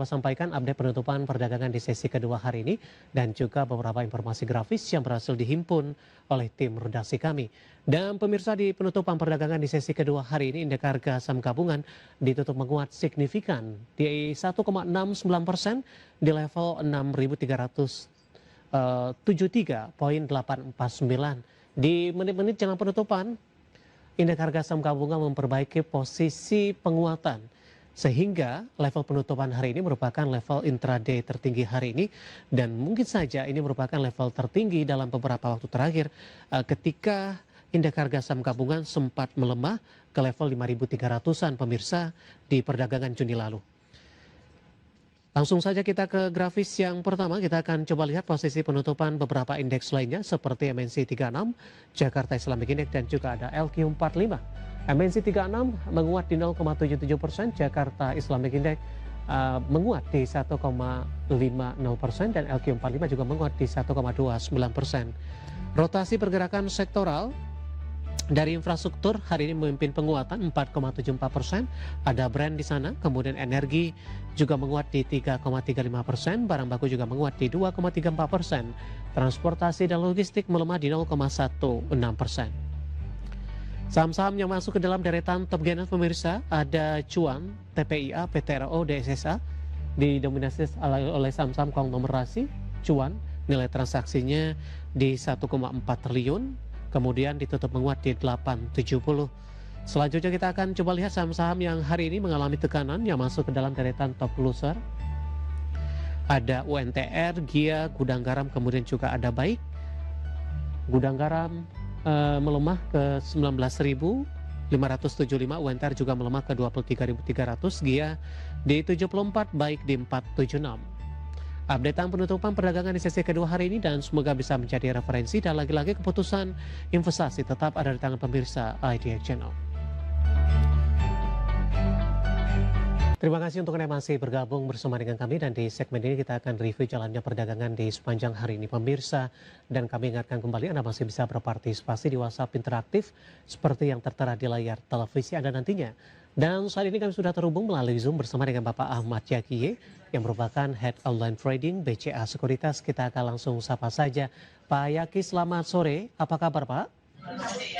coba sampaikan update penutupan perdagangan di sesi kedua hari ini dan juga beberapa informasi grafis yang berhasil dihimpun oleh tim redaksi kami. Dan pemirsa, di penutupan perdagangan di sesi kedua hari ini indeks harga saham gabungan ditutup menguat signifikan di 1,69% di level 6.373,849. Di menit-menit jelang penutupan, indeks harga saham gabungan memperbaiki posisi penguatan sehingga level penutupan hari ini merupakan level intraday tertinggi hari ini dan mungkin saja ini merupakan level tertinggi dalam beberapa waktu terakhir ketika indeks harga saham gabungan sempat melemah ke level 5.300-an pemirsa di perdagangan Juni lalu. Langsung saja kita ke grafis yang pertama, kita akan coba lihat posisi penutupan beberapa indeks lainnya seperti MNC 36, Jakarta Islamic Index dan juga ada LQ45. MNC 36 menguat di 0,77%, Jakarta Islamic Index menguat di 1,50% dan LQ45 juga menguat di 1,29%. Rotasi pergerakan sektoral dari infrastruktur hari ini memimpin penguatan 4,74%, ada brand di sana, kemudian energi juga menguat di 3,35%, barang baku juga menguat di 2,34%, transportasi dan logistik melemah di 0,16%. Saham-saham yang masuk ke dalam deretan top gainer pemirsa ada Cuan, TPIA, PTRO, DSSA didominasi oleh saham-saham konglomerasi. Cuan nilai transaksinya di 1,4 triliun, kemudian ditutup menguat di 870. Selanjutnya kita akan coba lihat saham-saham yang hari ini mengalami tekanan yang masuk ke dalam deretan top loser. Ada UNTR, GIA, Gudang Garam, kemudian juga ada Baik. Gudang Garam melemah ke 19.575, UNTR juga melemah ke 23.300, GIA di 74, Baik di 476. Updatean penutupan perdagangan di sesi kedua hari ini dan semoga bisa menjadi referensi dan lagi-lagi keputusan investasi tetap ada di tangan pemirsa IDX Channel. Terima kasih untuk Anda masih bergabung bersama dengan kami dan di segmen ini kita akan review jalannya perdagangan di sepanjang hari ini pemirsa, dan kami ingatkan kembali Anda masih bisa berpartisipasi di WhatsApp interaktif seperti yang tertera di layar televisi Anda nantinya. Dan saat ini kami sudah terhubung melalui Zoom bersama dengan Bapak Ahmad Yakiye yang merupakan Head Online Trading BCA Sekuritas. Kita akan langsung sapa saja. Pak Yaki, selamat sore. Apa kabar Pak?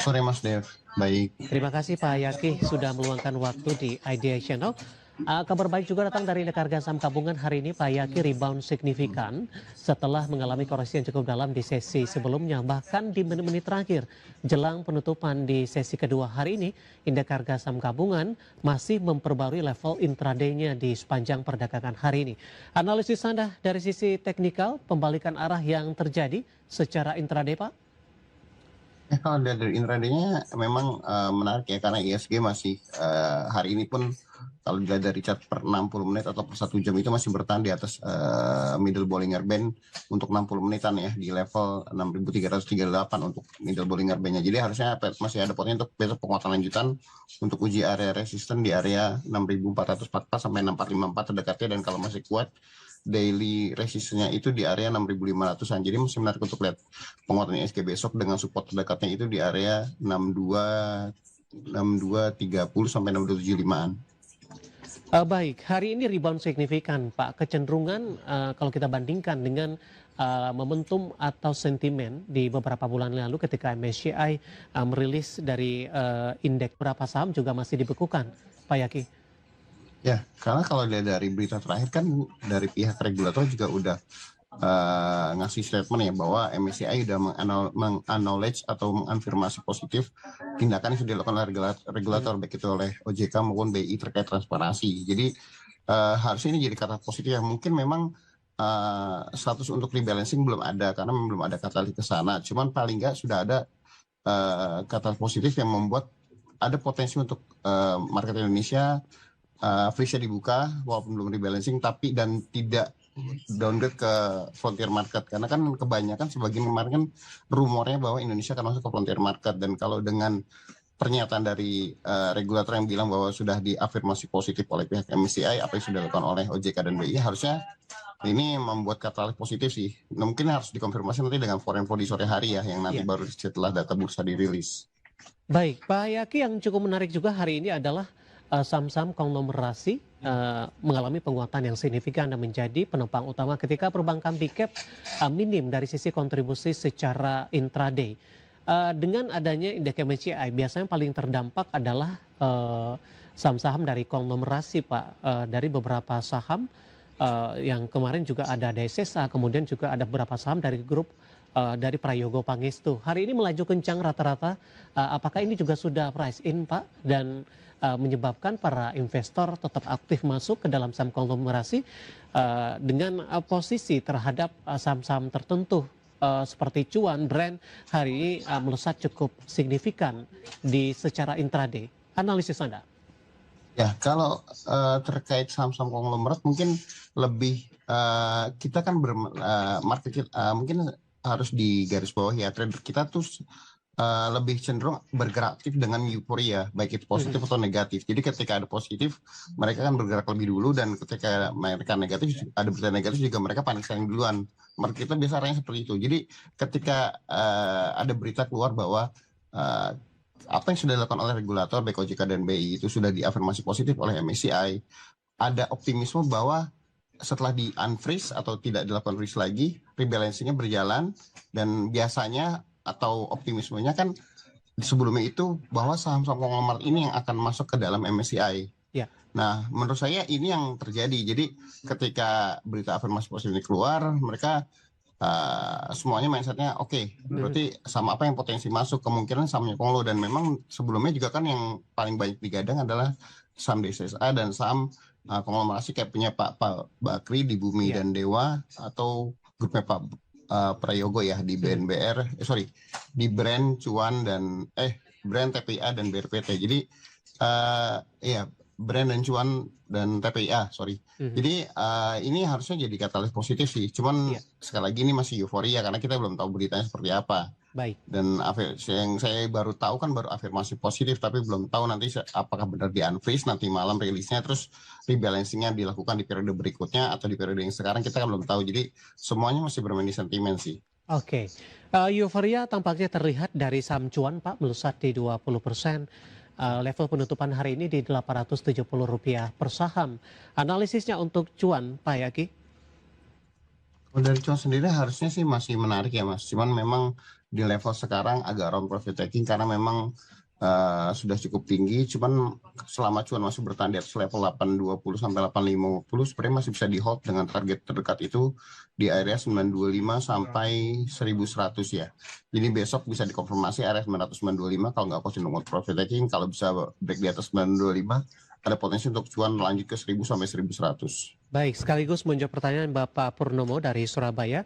Sore Mas Dev, baik. Terima kasih Pak Yaki sudah meluangkan waktu di IDX Channel. Kabar baik juga datang dari indeks harga saham gabungan hari ini. Pak Yaki, rebound signifikan setelah mengalami koreksi yang cukup dalam di sesi sebelumnya. Bahkan di menit-menit terakhir jelang penutupan di sesi kedua hari ini, indeks harga saham gabungan masih memperbarui level intraday-nya di sepanjang perdagangan hari ini. Analisis Anda dari sisi teknikal, pembalikan arah yang terjadi secara intraday Pak? Kalau dari intraday-nya memang menarik ya, karena ISG masih hari ini pun kalau dilihat dari chart per 60 menit atau per 1 jam itu masih bertahan di atas middle Bollinger Band untuk 60 menitan ya, di level 6.338 untuk middle Bollinger Band-nya. Jadi harusnya masih ada potensi untuk besok penguatan lanjutan untuk uji area resisten di area 6.444 sampai 6.454 terdekatnya, dan kalau masih kuat daily resistance-nya itu di area 6.500-an. Jadi masih menarik untuk lihat penguatan ISG besok dengan support terdekatnya itu di area 6230 sampai 6275-an. Baik, hari ini rebound signifikan Pak. Kecenderungan kalau kita bandingkan dengan momentum atau sentimen di beberapa bulan lalu ketika MSCI merilis dari indeks beberapa saham juga masih dibekukan, Pak Yaki. Ya, karena kalau dari berita terakhir kan dari pihak regulator juga udah ngasih statement ya bahwa MSCI sudah meng-acknowledge atau mengafirmasi positif tindakan yang sudah dilakukan oleh regulator baik itu oleh OJK maupun BI terkait transparansi. Jadi harusnya ini jadi kata positif yang mungkin memang status untuk rebalancing belum ada karena memang belum ada katalis ke sana. Cuman paling nggak sudah ada kata positif yang membuat ada potensi untuk market Indonesia freeze dibuka walaupun belum rebalancing, tapi dan tidak downgrade ke frontier market, karena kan kebanyakan sebagian kemarin kan rumornya bahwa Indonesia akan masuk ke frontier market, dan kalau dengan pernyataan dari regulator yang bilang bahwa sudah diafirmasi positif oleh pihak MSCI apa yang sudah dilakukan oleh OJK dan BI, harusnya ini membuat katalis positif sih. Mungkin harus dikonfirmasi nanti dengan foreign flow di sore hari ya, yang nanti baru setelah data bursa dirilis. Baik, Pak Yaki, yang cukup menarik juga hari ini adalah saham-saham konglomerasi mengalami penguatan yang signifikan dan menjadi penopang utama ketika perbankan big cap minim dari sisi kontribusi secara intraday. Dengan adanya indeks MSCI, biasanya paling terdampak adalah saham-saham dari konglomerasi, Pak, dari beberapa saham yang kemarin juga ada DSSA, kemudian juga ada beberapa saham dari grup dari Prayogo Pangestu. Hari ini melaju kencang rata-rata. Apakah ini juga sudah price in, Pak, dan menyebabkan para investor tetap aktif masuk ke dalam saham konglomerasi dengan posisi terhadap saham-saham tertentu seperti Cuan, Brand hari ini melesat cukup signifikan di secara intraday. Analisis Anda? Ya, kalau terkait saham-saham konglomerat mungkin lebih kita kan market mungkin harus digaris bawahi ya, trader kita tuh lebih cenderung bergerak aktif dengan euforia, baik itu positif atau negatif. Jadi ketika ada positif, mereka kan bergerak lebih dulu, dan ketika mereka negatif, ada berita negatif juga mereka panik selling duluan. Market kita biasanya seperti itu. Jadi ketika ada berita keluar bahwa apa yang sudah dilakukan oleh regulator baik OJK dan BI itu sudah diafirmasi positif oleh MSCI, ada optimisme bahwa setelah di unfreeze atau tidak dilakukan freeze lagi, rebalancingnya berjalan, dan biasanya atau optimismenya kan sebelumnya itu bahwa saham-saham konglomerat ini yang akan masuk ke dalam MSCI. Ya. Nah, menurut saya ini yang terjadi. Jadi ketika berita afirmasi positif ini keluar, mereka semuanya mindsetnya oke, berarti sama apa yang potensi masuk, kemungkinan sahamnya konglo. Dan memang sebelumnya juga kan yang paling banyak digadang adalah saham DSSA dan saham konglomerasi kayak punya Pak Bakri di Bumi dan Dewa, atau grupnya Pak Prayogo ya di BNBR, di Brand, Cuan, dan Brand, TPA, dan BRPT. Jadi ya Brand dan Cuan dan TPA, Jadi ini harusnya jadi katalis positif sih. Cuman sekali lagi ini masih euforia karena kita belum tahu beritanya seperti apa. Baik. Dan yang saya baru tahu kan baru afirmasi positif, tapi belum tahu nanti apakah benar di unfreeze nanti malam rilisnya, terus rebalancingnya dilakukan di periode berikutnya atau di periode yang sekarang, kita kan belum tahu. Jadi semuanya masih bermain di sentimen sih. Oke. Euforia tampaknya terlihat dari saham Cuan, Pak, melesat di 20%. Level penutupan hari ini di Rp870 per saham. Analisisnya untuk Cuan, Pak Yaki? Dari Cuan sendiri harusnya sih masih menarik ya, Mas. Cuman memang di level sekarang agak round profit taking karena memang sudah cukup tinggi. Cuman selama Cuan masih bertahan di atas level 820 sampai 850, sebenarnya masih bisa di hold dengan target terdekat itu di area 925 sampai 1100 ya. Jadi besok bisa dikonfirmasi area 925 kalau nggak positif untuk profit taking. Kalau bisa break di atas 925, ada potensi untuk Cuan lanjut ke 1000 sampai 1100. Baik, sekaligus menjawab pertanyaan Bapak Purnomo dari Surabaya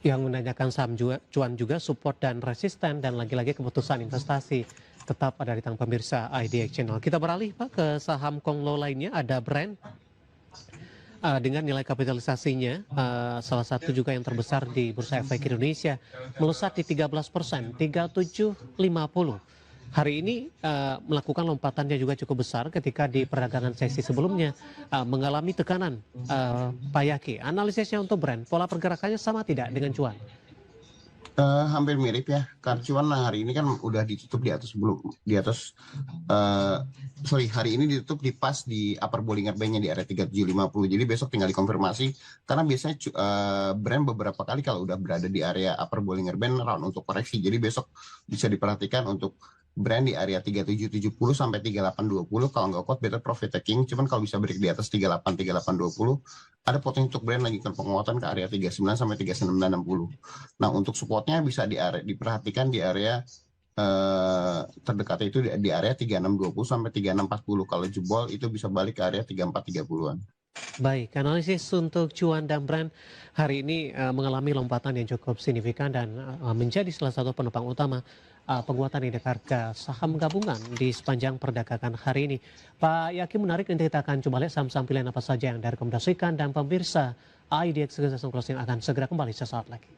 yang menanyakan saham Cuan juga support dan resisten, dan lagi-lagi keputusan investasi tetap ada di tangan pemirsa IDX Channel. Kita beralih, Pak, ke saham konglo lainnya, ada Brand dengan nilai kapitalisasinya salah satu juga yang terbesar di Bursa Efek Indonesia, melesat di 13%, 3750. Hari ini melakukan lompatannya juga cukup besar ketika di perdagangan sesi sebelumnya mengalami tekanan. Pak Yaki, analisisnya untuk Brand, pola pergerakannya sama tidak dengan Cuan? Hampir mirip ya. Karena Cuan hari ini kan udah ditutup hari ini ditutup di pas di upper Bollinger Band-nya di area 3750. Jadi besok tinggal dikonfirmasi, karena biasanya Brand beberapa kali kalau udah berada di area upper Bollinger Band round untuk koreksi. Jadi besok bisa diperhatikan untuk Brand di area 3770 sampai 3820. Kalau nggak kuat better profit taking. Cuman kalau bisa break di atas 3820, ada potensi untuk Brand lanjutkan penguatan ke area 39 sampai 3960. Nah, untuk supportnya bisa diperhatikan di area terdekat itu di area 3620 sampai 3640. Kalau jebol itu bisa balik ke area 3430-an. Baik, analisis untuk Cuan dan Brand hari ini mengalami lompatan yang cukup signifikan dan menjadi salah satu penopang utama penguatan indeks harga saham gabungan di sepanjang perdagangan hari ini. Pak Yaki, menarik, nanti kita akan coba lihat saham-saham pilihan apa saja yang direkomendasikan, dan pemirsa IDX Closing akan segera kembali sesaat lagi.